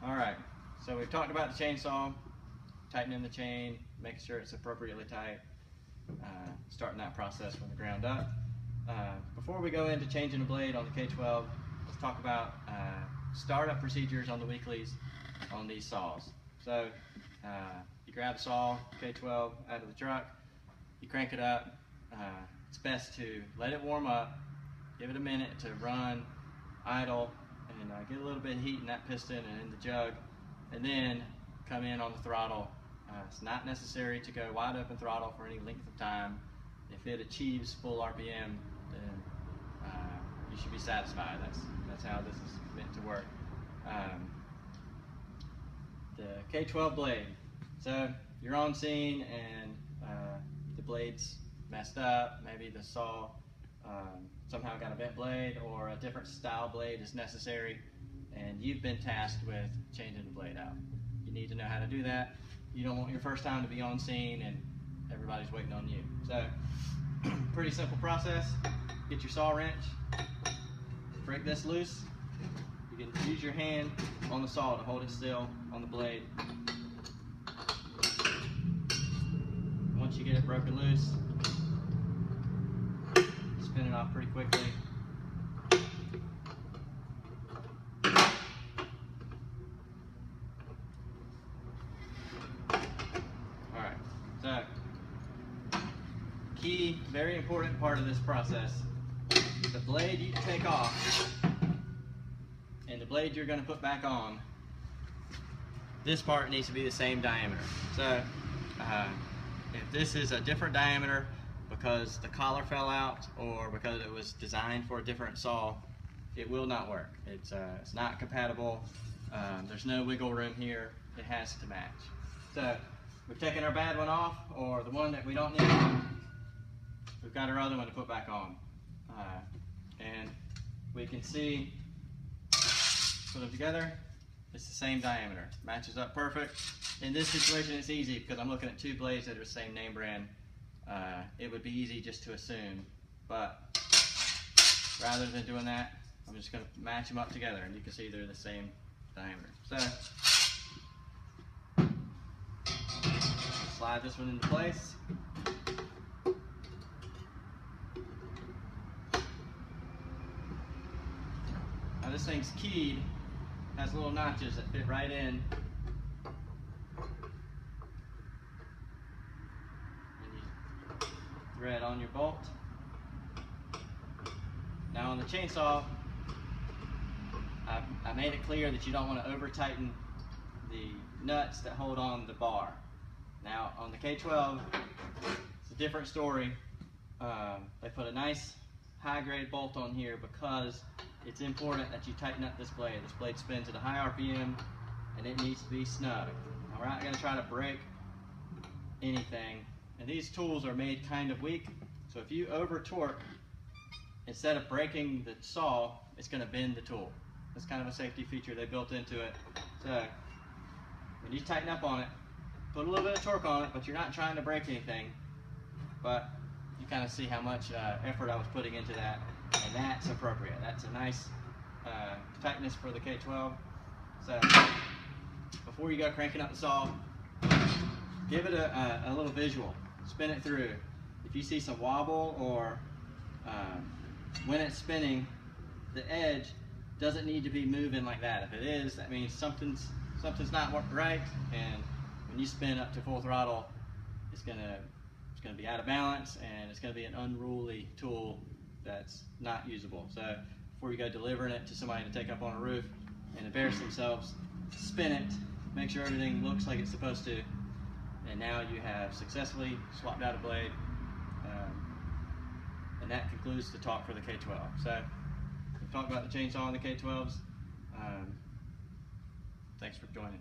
Alright, so we've talked about the chainsaw, tightening the chain, making sure it's appropriately tight, starting that process from the ground up. Before we go into changing the blade on the K12, let's talk about startup procedures on the weeklies on these saws. So you grab the saw, K12 out of the truck, you crank it up. It's best to let it warm up, give it a minute to run, idle, and get a little bit of heat in that piston and in the jug, and then come in on the throttle. It's not necessary to go wide open throttle for any length of time. If it achieves full RPM, then you should be satisfied. That's how this is meant to work. The K12 blade. So you're on scene and the blade's messed up. Maybe the saw somehow got a bent blade, or a different style blade is necessary, and you've been tasked with changing the blade out. You need to know how to do that. You don't want your first time to be on scene and everybody's waiting on you. So pretty simple process. Get your saw wrench, break this loose. You can use your hand on the saw to hold it still on the blade. Once you get it broken loose, spin it off pretty quickly. Alright, so key, very important part of this process, the blade you take off and the blade you're going to put back on, this part needs to be the same diameter. So if this is a different diameter because the collar fell out or because it was designed for a different saw, it will not work. It's not compatible. There's no wiggle room here. It has to match. So we've taken our bad one off, or the one that we don't need. We've got our other one to put back on. And we can see, put them together, it's the same diameter. Matches up perfect. In this situation it's easy because I'm looking at two blades that are the same name brand. It would be easy just to assume, but rather than doing that, I'm just going to match them up together, and you can see they're the same diameter. So slide this one into place. Now this thing's keyed, has little notches that fit right in. Thread on your bolt. Now on the chainsaw, I made it clear that you don't want to over tighten the nuts that hold on the bar. Now on the K12, it's a different story. They put a nice high grade bolt on here because it's important that you tighten up this blade. This blade spins at a high RPM and it needs to be snug. Now we're not going to try to break anything. And these tools are made kind of weak, so if you over torque, instead of breaking the saw, it's going to bend the tool. That's kind of a safety feature they built into it. So when you tighten up on it, put a little bit of torque on it, but you're not trying to break anything. But you kind of see how much effort I was putting into that, and that's appropriate. That's a nice tightness for the K12. So before you go cranking up the saw, give it a little visual. Spin it through. If you see some wobble, or when it's spinning, the edge doesn't need to be moving like that. If it is, that means something's not working right, and when you spin up to full throttle, it's gonna be out of balance, and it's gonna be an unruly tool that's not usable. So before you go delivering it to somebody to take up on a roof and embarrass themselves, spin it, make sure everything looks like it's supposed to. And now you have successfully swapped out a blade, and that concludes the talk for the K12. So we've talked about the chainsaw and the K12s. Thanks for joining.